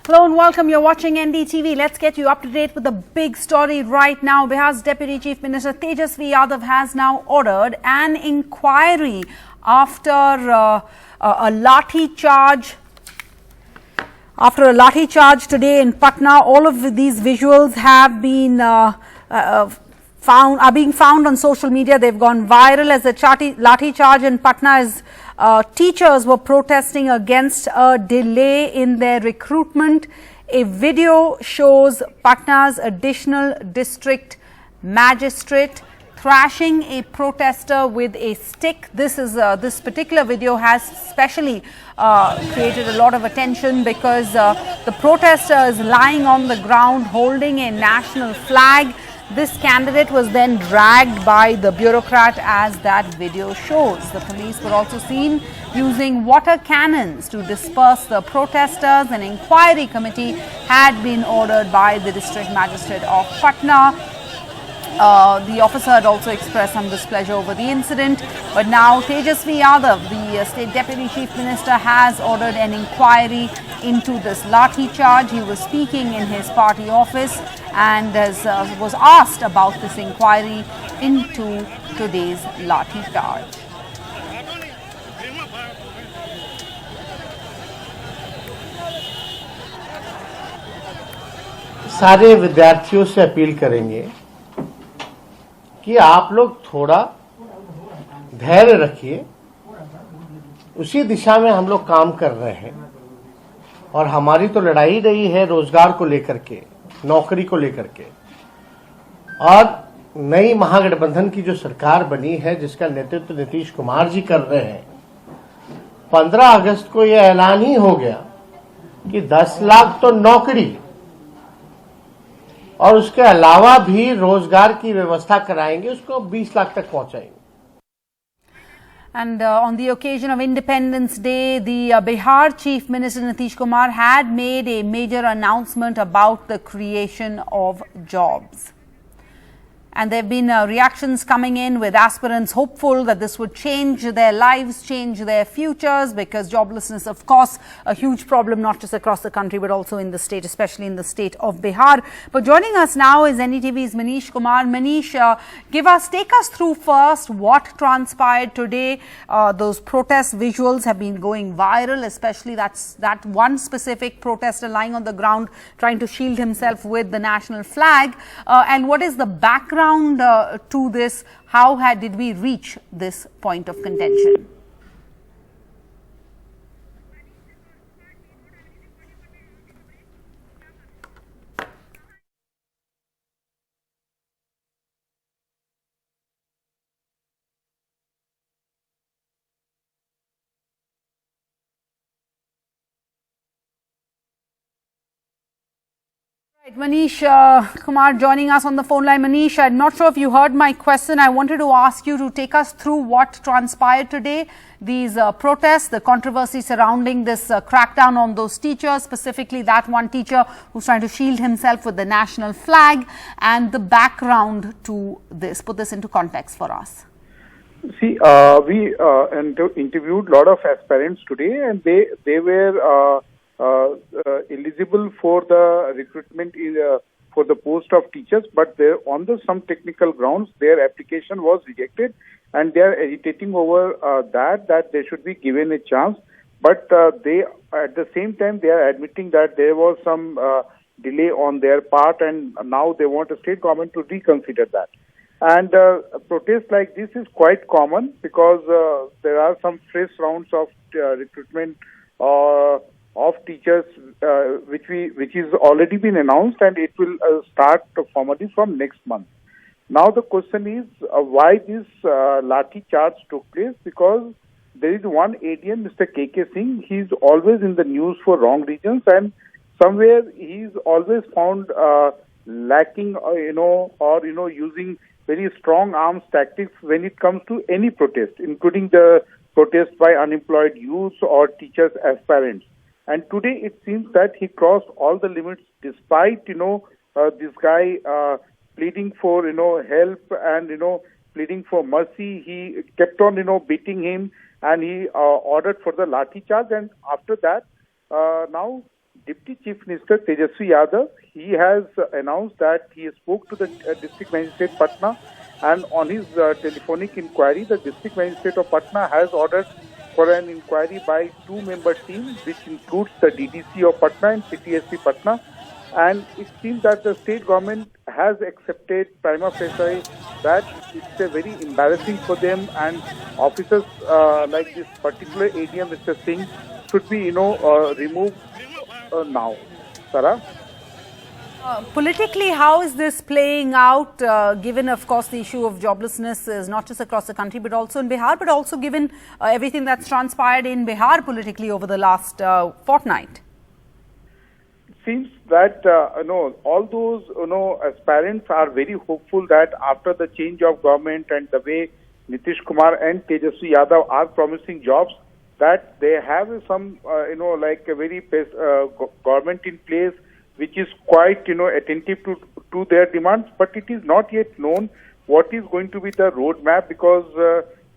Hello and welcome. You're watching NDTV. Let's get you up to date with the big story right now. Bihar's Deputy Chief Minister Tejashwi Yadav has now ordered an inquiry after a lathi charge. After a lathi charge today in Patna, all of these visuals have been being found on social media. They've gone viral as the lathi charge in Patna is. Teachers were protesting against a delay in their recruitment. A video shows Patna's additional district magistrate thrashing a protester with a stick. This particular video has especially created a lot of attention because the protester is lying on the ground holding a national flag. This candidate was then dragged by the bureaucrat, as that video shows. The police were also seen using water cannons to disperse the protesters. An inquiry committee had been ordered by the district magistrate of Patna. The officer had also expressed some displeasure over the incident, but now Tejashwi Yadav, the State Deputy Chief Minister, has ordered an inquiry into this lathi charge. He was speaking in his party office and was asked about this inquiry into today's lathi charge. सारे विद्यार्थियों से appeal करेंगे कि आप लोग थोड़ा धैर्य रखिए। उसी दिशा में हम लोग काम कर रहे हैं और हमारी तो लड़ाई रही है रोजगार को लेकर के, नौकरी को लेकर के। और नई महागठबंधन की जो सरकार बनी है, जिसका नेतृत्व नीतीश कुमार जी कर रहे हैं, 15 अगस्त को यह ऐलान ही हो गया कि 10 लाख तो नौकरी और उसके अलावा भी रोजगार की व्यवस्था कराएंगे, उसको 20 लाख तक पहुंचाएंगे। And on the occasion of Independence Day, the Bihar Chief Minister Nitish Kumar had made a major announcement about the creation of jobs. And there have been reactions coming in with aspirants hopeful that this would change their lives, change their futures, because joblessness, of course, a huge problem not just across the country but also in the state, especially in the state of Bihar. But joining us now is NDTV's Manish Kumar. Manish, take us through first what transpired today. Those protest visuals have been going viral, especially that one specific protester lying on the ground trying to shield himself with the national flag. And what is the background to this? How did we reach this point of contention? Right, Manish Kumar joining us on the phone line. Manish, I'm not sure if you heard my question. I wanted to ask you to take us through what transpired today. These protests, the controversy surrounding this crackdown on those teachers, specifically that one teacher who's trying to shield himself with the national flag, and the background to this. Put this into context for us. See, we interviewed a lot of aspirants today, and they were eligible for the recruitment for the post of teachers, but on some technical grounds their application was rejected, and they are agitating over that they should be given a chance. But they, at the same time, they are admitting that there was some delay on their part, and now they want the state government to reconsider that. And protests like this is quite common because there are some fresh rounds of recruitment of teachers which is already been announced, and it will start formally from next month. Now the question is why this lathi charge took place, because there is one ADM, Mr. K K Singh. He is always in the news for wrong reasons, and somewhere he is always found lacking, using very strong arms tactics when it comes to any protest, including the protest by unemployed youth or teachers aspirants. And today it seems that he crossed all the limits, despite this guy pleading for help and pleading for mercy. He kept on beating him, and he ordered for the lathi charge. And after that, now Deputy Chief Minister Tejashwi Yadav, he has announced that he spoke to the District Magistrate Patna, and on his telephonic inquiry, the District Magistrate of Patna has ordered for an inquiry by two-member team, which includes the DDC of Patna and CTSP Patna. And it seems that the state government has accepted prima facie that it's a very embarrassing for them, and officers like this particular ADM, Mr. Singh, should be, removed now. Sarah? Politically, how is this playing out, given, of course, the issue of joblessness is not just across the country, but also in Bihar, but also given everything that's transpired in Bihar politically over the last fortnight? It seems that, all those, aspirants are very hopeful that after the change of government and the way Nitish Kumar and Tejashwi Yadav are promising jobs, that they have some, like a very government in place which is quite, attentive to their demands. But it is not yet known what is going to be the roadmap, because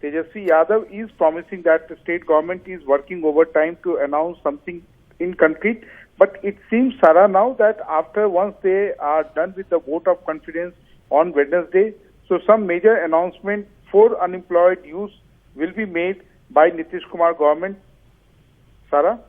Tejashwi Yadav is promising that the state government is working overtime to announce something in concrete. But it seems, Sarah, now that once they are done with the vote of confidence on Wednesday, so some major announcement for unemployed youth will be made by Nitish Kumar government. Sarah?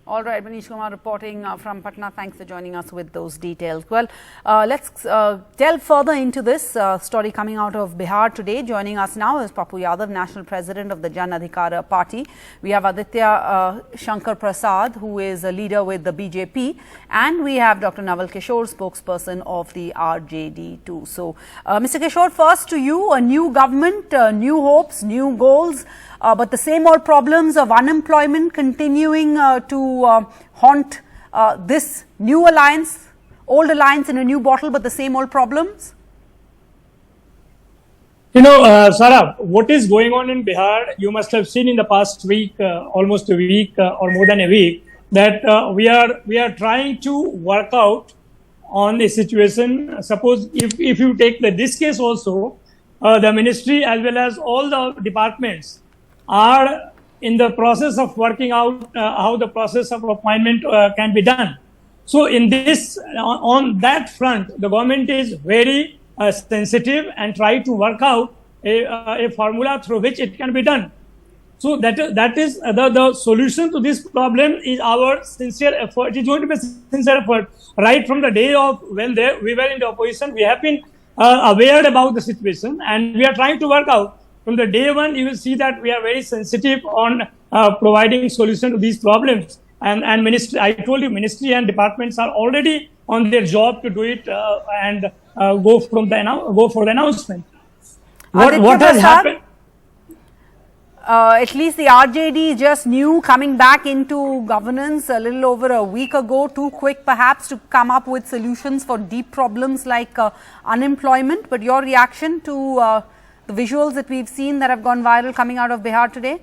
All right, Manish Kumar reporting from Patna. Thanks for joining us with those details. Well, let's delve further into this story coming out of Bihar today. Joining us now is Papu Yadav, National President of the Jan Adhikar Party. We have Aditya Shankar Prasad, who is a leader with the BJP. And we have Dr. Naval Kishore, spokesperson of the RJD too. So, Mr. Kishore, first to you, a new government, new hopes, new goals. But the same old problems of unemployment continuing to haunt this new alliance, old alliance in a new bottle, but the same old problems? Sarah, what is going on in Bihar, you must have seen in the past week, almost a week or more than a week, that we are trying to work out on a situation. Suppose if you take this case also, the ministry as well as all the departments are in the process of working out how the process of appointment can be done. So in this, on that front, the government is very sensitive and try to work out a formula through which it can be done. So that is the solution to this problem is our sincere effort. It is going to be a sincere effort. Right from the day of when we were in the opposition, we have been aware about the situation, and we are trying to work out. From the day one, you will see that we are very sensitive on providing solution to these problems. And ministry, I told you, ministry and departments are already on their job to do it and go for the announcement. What has happened? At least the RJD just knew, coming back into governance a little over a week ago, too quick perhaps to come up with solutions for deep problems like unemployment. But your reaction to the visuals that we've seen that have gone viral coming out of Bihar today?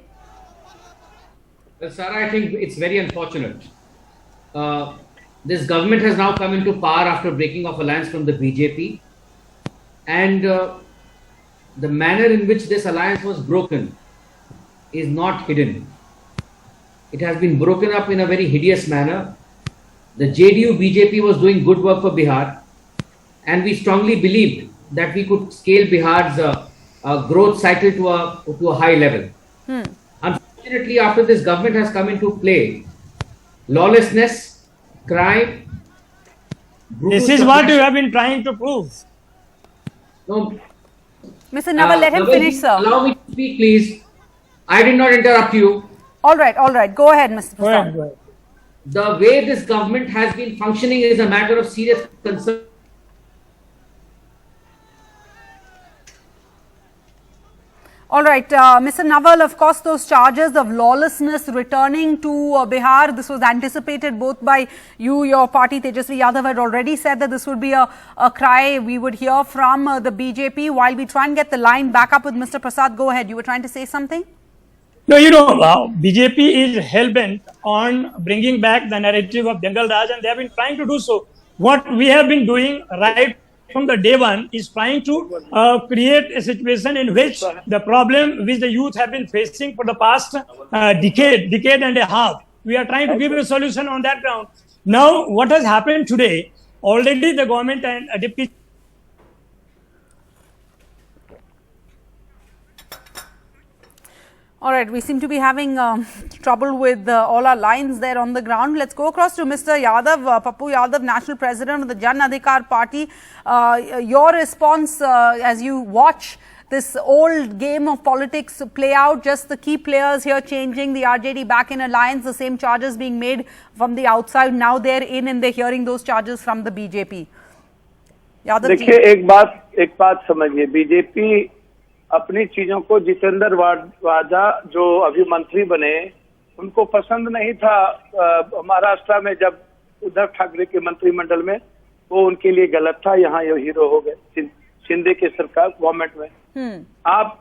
Well, Sarah, I think it's very unfortunate. This government has now come into power after breaking off alliance from the BJP. And the manner in which this alliance was broken is not hidden. It has been broken up in a very hideous manner. The JDU-BJP was doing good work for Bihar. And we strongly believed that we could scale Bihar's growth cycle to a high level. Unfortunately, after this government has come into play, lawlessness, crime, this is what you have been trying to prove. No, Mr. Naval, let him finish, sir. Allow me to speak, please. I did not interrupt you. All right. Go ahead, Mr. Prasad. Go ahead. The way this government has been functioning is a matter of serious concern. All right, Mr. Naval, of course, those charges of lawlessness returning to Bihar, this was anticipated both by you, your party. Tejashwi Yadav had already said that this would be a cry we would hear from the BJP. While we try and get the line back up with Mr. Prasad, go ahead. You were trying to say something? No, BJP is hell-bent on bringing back the narrative of Dangal Raj, and they have been trying to do so. What we have been doing right from the day one is trying to create a situation in which the problem which the youth have been facing for the past decade and a half, we are trying to give a solution on that ground. Now, what has happened today? Already the government and deputy. All right, we seem to be having trouble with all our lines there on the ground. Let's go across to Mr. Yadav, Pappu Yadav, National President of the Jan Adhikar Party. Your response as you watch this old game of politics play out, just the key players here changing, the RJD back in alliance, the same charges being made from the outside. Now they're in and they're hearing those charges from the BJP. Yadav ji. देखिए एक बात समझिए, BJP अपनी चीजों को जितेंद्र वाजा जो अभी मंत्री बने उनको पसंद नहीं था महाराष्ट्र में जब उद्धव ठाकरे के मंत्रिमंडल में, वो उनके लिए गलत था। यहाँ ये हीरो हो गए शिंदे के सरकार गवर्नमेंट में। आप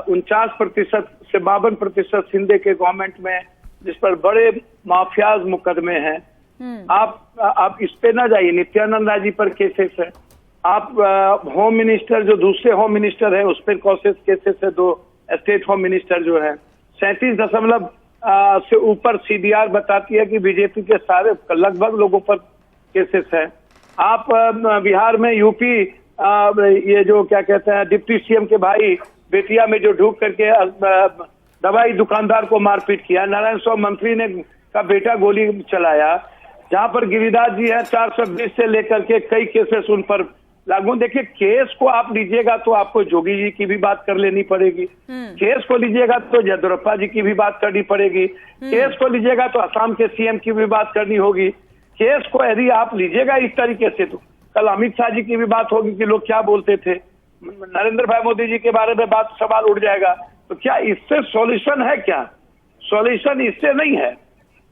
49% से 52% शिंदे के गवर्नमेंट में जिस पर बड़े माफियाज मुकदमे हैं, आप इस पे ना जाइए। नित्यानंद राय जी पर केसेस है। आप होम मिनिस्टर जो दूसरे होम मिनिस्टर है उस पर केसेस है, 2 स्टेट होम मिनिस्टर जो है। 37% से ऊपर CDR बताती है कि बीजेपी के सारे लगभग लोगों पर केसेस है। आप बिहार में यूपी ये जो क्या कहते हैं डिप्टी CM के भाई बेतिया में जो ढूक करके दवाई दुकानदार को मारपीट किया, नारायण स्वामी मंत्री ने का बेटा गोली चलाया, जहां पर गिरिराज जी है 420 से लेकर के कई केसेस उन पर लागू। देखिए केस को आप लीजिएगा तो आपको जोगी जी की भी बात कर लेनी पड़ेगी, केस को लीजिएगा तो येदियुरप्पा जी की भी बात करनी पड़ेगी, केस को लीजिएगा तो असम के CM की भी बात करनी होगी। केस को यदि आप लीजिएगा इस तरीके से तो कल अमित शाह जी की भी बात होगी कि लोग क्या बोलते थे, नरेंद्र भाई मोदी जी के बारे में बात सवाल उठ जाएगा। तो क्या इससे सॉल्यूशन है? क्या सॉल्यूशन इससे नहीं है।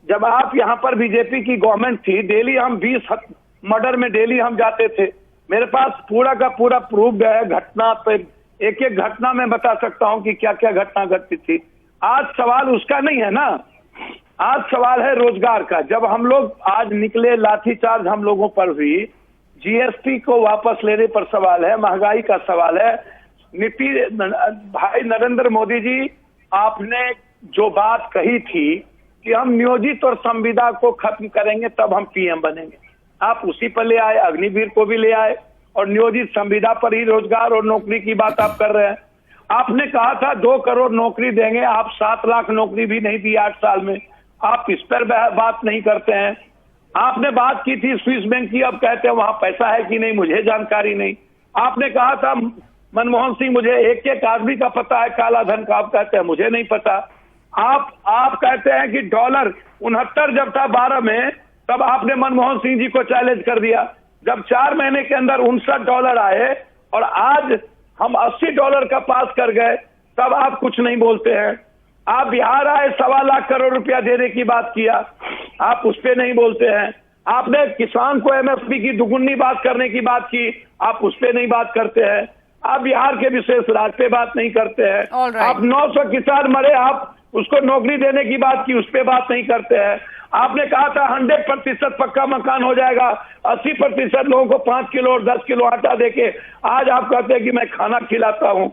जब आप यहाँ पर बीजेपी की गवर्नमेंट थी, डेली हम 20 मर्डर में डेली हम जाते थे। मेरे पास पूरा का पूरा प्रूफ है, घटना पे एक एक घटना में बता सकता हूं कि क्या क्या घटना घटती थी। आज सवाल उसका नहीं है ना, आज सवाल है रोजगार का। जब हम लोग आज निकले, लाठीचार्ज हम लोगों पर हुई, GST को वापस लेने पर सवाल है, महंगाई का सवाल है। भाई नरेंद्र मोदी जी, आपने जो बात कही थी कि हम नियोजित और संविदा को खत्म करेंगे तब हम PM बनेंगे, आप उसी पर ले आए, अग्निवीर को भी ले आए और नियोजित संविदा पर ही रोजगार और नौकरी की बात आप कर रहे हैं। आपने कहा था 2 करोड़ नौकरी देंगे, आप 7 लाख नौकरी भी नहीं दी 8 साल में। आप इस पर बात नहीं करते हैं। आपने बात की थी स्विस बैंक की, अब कहते हैं वहां पैसा है कि नहीं मुझे जानकारी नहीं। आपने कहा था मनमोहन सिंह मुझे एक आदमी का पता है काला धन का, आप कहते हैं मुझे नहीं पता। आप कहते हैं कि डॉलर 69 जब था 12 में, तब आपने मनमोहन सिंह जी को चैलेंज कर दिया। जब 4 महीने के अंदर $59 आए और आज हम $80 का पास कर गए, तब आप कुछ नहीं बोलते हैं। आप बिहार आए, 1.25 लाख करोड़ रुपया देने की बात किया, आप उस पर नहीं बोलते हैं। आपने किसान को MSP की दुगुनी बात करने की बात की, आप उस पर नहीं बात करते हैं। आप बिहार के विशेष राज्य पे बात नहीं करते हैं। आप 900 किसान मरे, आप उसको नौकरी देने की बात की, उस पर बात नहीं करते हैं। आपने कहा था 100% पक्का मकान हो जाएगा, 80% लोगों को 5 किलो और 10 किलो आटा देके, आज आप कहते हैं कि मैं खाना खिलाता हूं।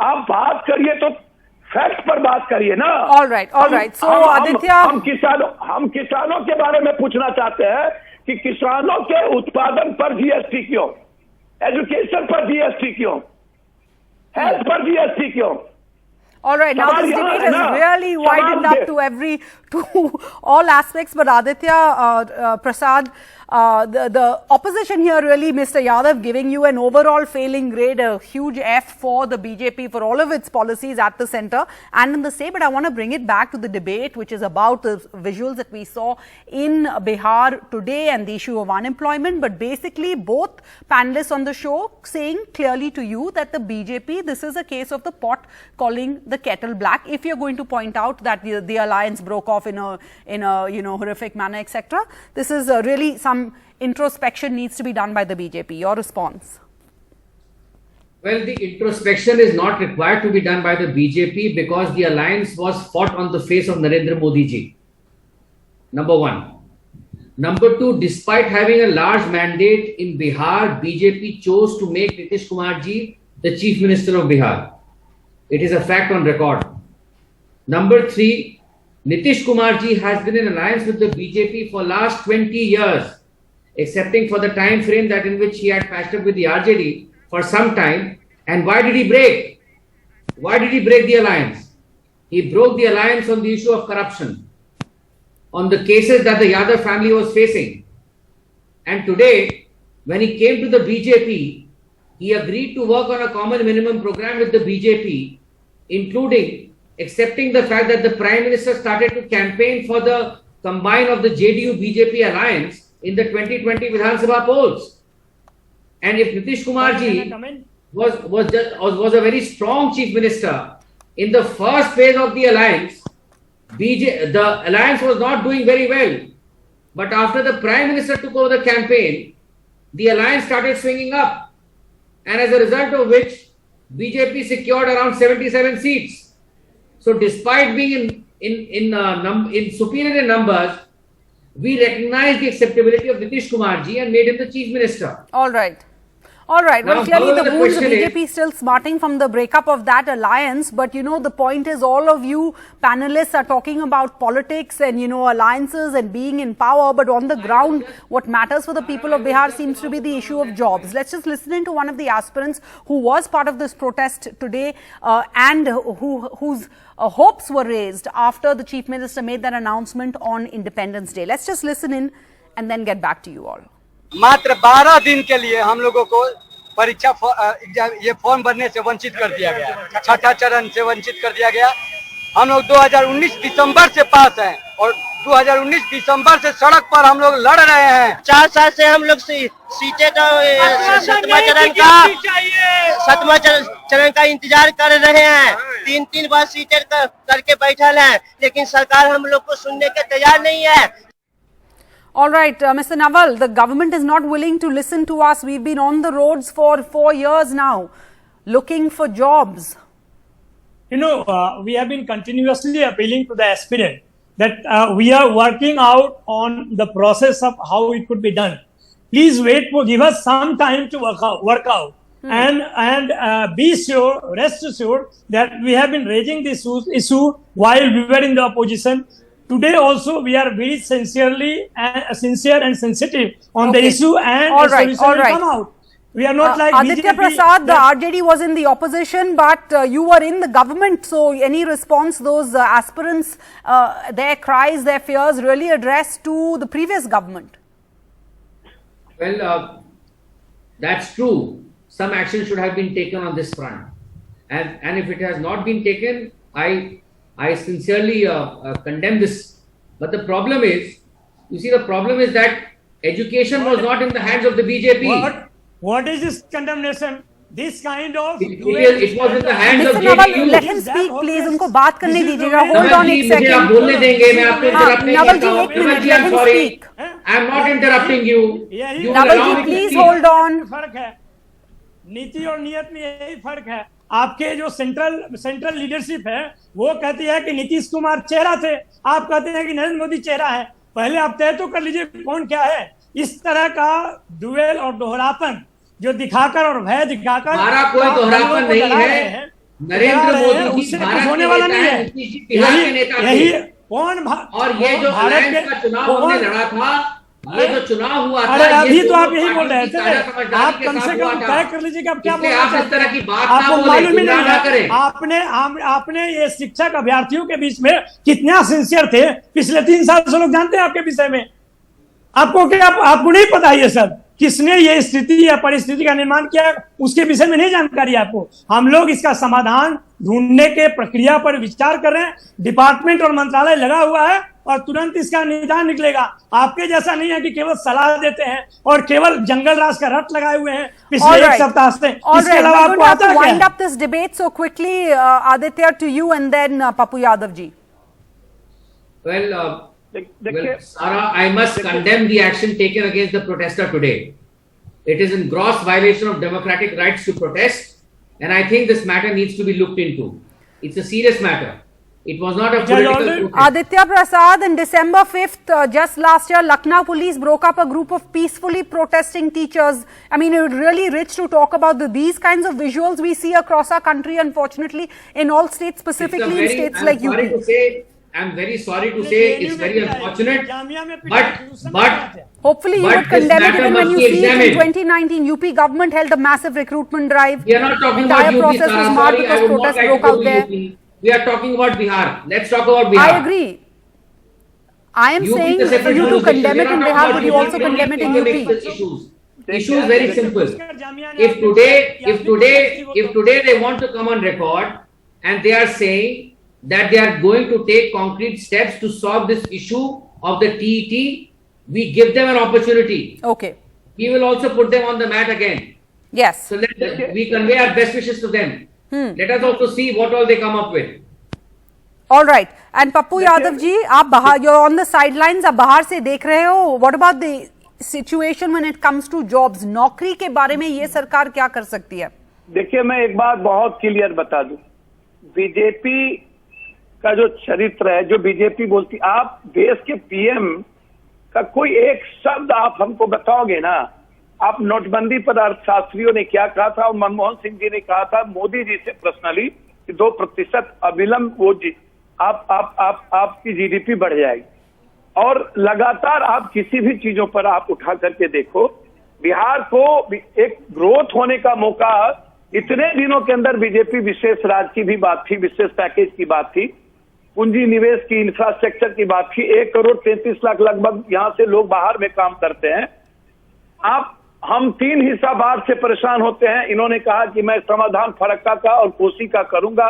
आप बात करिए तो फैक्ट पर बात करिए ना। All right. सो आदित्य, हम किसानों के बारे में पूछना चाहते हैं कि किसानों के उत्पादन पर GST क्यों, एजुकेशन पर GST क्यों, हेल्थ पर GST क्यों? All right, now this debate has really widened up to all aspects. But Aditya Prasad, the opposition here really, Mr. Yadav, giving you an overall failing grade, a huge F for the BJP for all of its policies at the center and in the state. But I want to bring it back to the debate, which is about the visuals that we saw in Bihar today and the issue of unemployment. But basically, both panelists on the show saying clearly to you that the BJP, this is a case of the pot calling the kettle black. If you're going to point out that the alliance broke off in a horrific manner, etc., this is really some introspection needs to be done by the BJP. Your response? Well, the introspection is not required to be done by the BJP because the alliance was fought on the face of Narendra Modi ji. Number one. Number two, despite having a large mandate in Bihar, BJP chose to make Nitish Kumar ji the Chief Minister of Bihar. It is a fact on record. Number three, Nitish Kumar ji has been in alliance with the BJP for last 20 years, excepting for the time frame that in which he had patched up with the RJD for some time. And why did he break? Why did he break the alliance? He broke the alliance on the issue of corruption, on the cases that the Yadav family was facing. And today, when he came to the BJP, he agreed to work on a common minimum program with the BJP, including accepting the fact that the Prime Minister started to campaign for the combine of the JDU-BJP alliance in the 2020 Vidhan Sabha polls. And if Nitish Kumar ji was a very strong Chief Minister, in the first phase of the alliance, the alliance was not doing very well. But after the Prime Minister took over the campaign, the alliance started swinging up. And as a result of which, BJP secured around 77 seats. So despite being in superior in numbers, we recognize the acceptability of Nitish Kumar ji and made him the Chief Minister. All right. All right. Now, well, clearly the wounds of question BJP is still smarting from the breakup of that alliance. But, you know, the point is all of you panelists are talking about politics and, you know, alliances and being in power. But on the ground, what matters for the people of Bihar seems to be the issue of jobs. Let's just listen in to one of the aspirants who was part of this protest today and whose hopes were raised after the Chief Minister made that announcement on Independence Day. Let's just listen in and then get back to you all. मात्र 12 दिन के लिए हम लोगों को परीक्षा exam ये form भरने से वंचित कर दिया गया, छठा चरण से वंचित कर दिया गया। हम लोग 2019 दिसंबर से पास हैं और 2019 दिसंबर से सड़क पर हम लोग लड़ रहे हैं। 4 साल से हम लोग सीटें का सातवां चरण का इंतजार कर रहे हैं। 3 बार सीटें करके बैठल हैं, लेकिन सरकार हम लोग को सुनने के तैयार नहीं है। All right, Mr. Naval, the government is not willing to listen to us. We've been on the roads for 4 years now, looking for jobs. You know, we have been continuously appealing to the aspirant that we are working out on the process of how it could be done. Please give us some time to work out. And be sure, rest assured that we have been raising this issue while we were in the opposition. Today also we are very sincere and sensitive on the issue, and a solution will come out. We are not like Aditya BJP, Prasad, the RJD was in the opposition, but you were in the government. So any response those aspirants, their cries, their fears really addressed to the previous government? Well, that's true. Some action should have been taken on this front. And if it has not been taken, I sincerely condemn this. But the problem is, you see, the problem is that education was not in the hands of the BJP. What is this condemnation? This kind of... It was in the hands of Mr. Naval, JDU. let him speak, please. Unko baat karne dijiyega. Hold on a second. आप बोलने देंगे, मैं आपको interrupt नहीं Naval ji, करता हूँ. एक minute, Naval ji, let I'm him sorry. speak. I'm not interrupting you. You will Naval allow ji, me to please speak. hold on. फर्क है, नीति और नियत में यही फर्क है। आपके जो सेंट्रल लीडरशिप है वो कहती है कि नीतीश कुमार चेहरा थे, आप कहते हैं कि नरेंद्र मोदी चेहरा है। पहले आप तय तो कर लीजिए कौन क्या है। इस तरह का डुएल और दोहरापन जो दिखाकर और भय दिखाकर हमारा कोई दोहरापन नहीं है। नरेंद्र मोदी जी भारत होने वाला नहीं है। बिहार के नेता थे। कौन और ये जो भारत का चुनाव हमने लड़ा था, ये जो चुनाव हुआ था, अरे अभी तो आप यही बोल रहे थे। आप कम से कम तय कर लीजिए कि आप क्या बोलना चाहते हैं। आप इस तरह की बात आपको मालूम ही नहीं करें। है आपने ये शिक्षक अभ्यर्थियों के बीच में कितना सिंसियर थे पिछले 3 साल से लोग जानते हैं आपके विषय में। आपको क्या आपको नहीं पता ये सब किसने ये स्थिति या परिस्थिति का निर्माण किया उसके विषय में नहीं जानकारी आपको। हम लोग इसका समाधान ढूंढने के प्रक्रिया पर विचार कर रहे हैं। डिपार्टमेंट और मंत्रालय लगा हुआ है और तुरंत इसका निदान निकलेगा। आपके जैसा नहीं है कि केवल सलाह देते हैं और केवल जंगल राज का रट लगाए हुए हैं पिछले 1 सप्ताह से। इसके अलावा आपको आता है क्या? Wind up this debate so quickly, Aditya, to you and then Papu Yadav ji. Well, Sarah, I must condemn the action taken against the protester today. It is in gross violation of democratic rights to protest, and I think this matter needs to be looked into. It's a serious matter. It was not a political protest. Aditya Prasad, in December 5th, just last year, Lucknow police broke up a group of peacefully protesting teachers. I mean, it's really rich to talk about these kinds of visuals we see across our country, unfortunately, in all states, specifically in states like UP. I'm very sorry to say, it's very unfortunate, but hopefully you would condemn it even when you see it in 2019. UP government held a massive recruitment drive. We are not talking Entire about UP, process was marred because protests broke out there. We are talking about Bihar. Let's talk about Bihar. I agree. I am saying for you to condemn it in Bihar, but you also condemn it in UP. Issue is very simple. If today they want to come on record and they are saying that they are going to take concrete steps to solve this issue of the TET, we give them an opportunity. Okay. We will also put them on the mat again. Yes. So we convey our best wishes to them. Let us also see what all they come up with. All right. And Pappu Yadav ji, you're on the sidelines. आप बाहर से देख रहे हो. What about the situation when it comes to jobs? नौकरी के बारे में ये सरकार क्या कर सकती है? देखिए, मैं एक बात बहुत क्लियर बता दूं. बीजेपी का जो चरित्र है, जो बीजेपी बोलती, आप देश के पीएम का कोई एक शब्द आप हमको बताओगे ना? आप नोटबंदी पर अर्थशास्त्रियों ने क्या कहा था और मनमोहन सिंह जी ने कहा था मोदी जी से पर्सनली कि 2% अविलंब वो आपकी जीडीपी बढ़ जाएगी. और लगातार आप किसी भी चीजों पर आप उठा करके देखो, बिहार को एक ग्रोथ होने का मौका इतने दिनों के अंदर बीजेपी विशेष राज्य की भी बात थी, विशेष पैकेज की बात थी, पूंजी निवेश की, इंफ्रास्ट्रक्चर की बात थी. 1,33,00,000 लगभग यहां से लोग बाहर में काम करते हैं. हम 3 हिस्सा बाढ़ से परेशान होते हैं. इन्होंने कहा कि मैं समाधान फरक्का का और कोसी का करूंगा.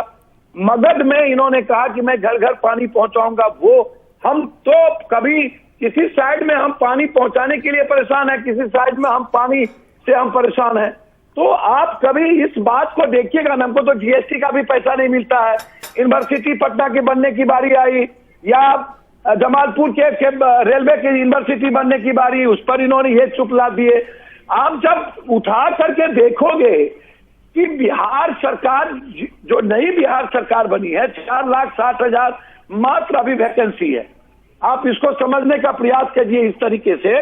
मगध में इन्होंने कहा कि मैं घर घर पानी पहुंचाऊंगा. वो हम तो कभी किसी साइड में हम पानी पहुंचाने के लिए परेशान है, किसी साइड में हम पानी से हम परेशान हैं. तो आप कभी इस बात को देखिएगा ना. हमको तो जीएसटी का भी पैसा नहीं मिलता है. यूनिवर्सिटी पटना के बनने की बारी आई, या जमालपुर के रेलवे की यूनिवर्सिटी बनने की बारी, उस पर इन्होंने ये चुप ला दिए. आप जब उठा करके देखोगे कि बिहार सरकार, जो नई बिहार सरकार बनी है, 4,60,000 मात्र अभी वैकेंसी है. आप इसको समझने का प्रयास कीजिए. इस तरीके से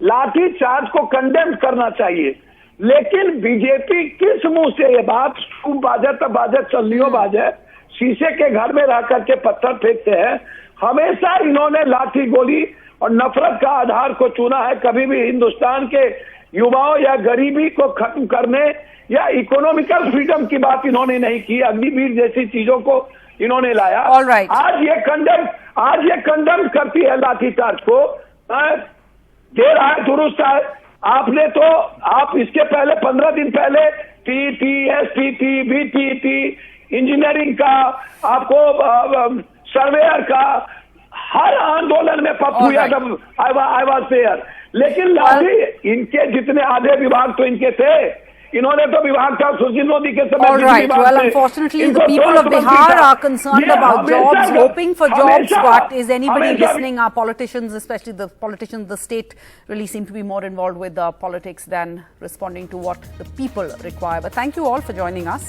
लाठी चार्ज को कंडेम करना चाहिए. लेकिन बीजेपी किस मुंह से ये बात, खूब बाजे तब बाजे चलनियों बाजे, शीशे के घर में रह करके पत्थर फेंकते हैं. हमेशा इन्होंने लाठी गोली और नफरत का आधार को चुना है. कभी भी हिंदुस्तान के युवाओं या गरीबी को खत्म करने या इकोनॉमिकल फ्रीडम की बात इन्होंने नहीं की. अग्निवीर जैसी चीजों को इन्होंने लाया. right. आज ये कंडेम करती है लाठीचार्ज को. देर आए दुरुस्त है. आपने तो आप इसके पहले 15 दिन पहले टीटी, एसटीटी, बीटीटी, इंजीनियरिंग का, आपको सर्वेयर का, हर आंदोलन में Pappu Yadav I was there. लेकिन लाठी, इनके जितने आधे विभाग तो इनके थे, इन्होंने तो विभाग का सुशील मोदी के समय. All right. Well, unfortunately, the people of Bihar are concerned about jobs, hoping for jobs. But is anybody listening? Our politicians, especially the politicians of the state, really seem to be more involved with politics than responding to what the people require. But thank you all for joining us.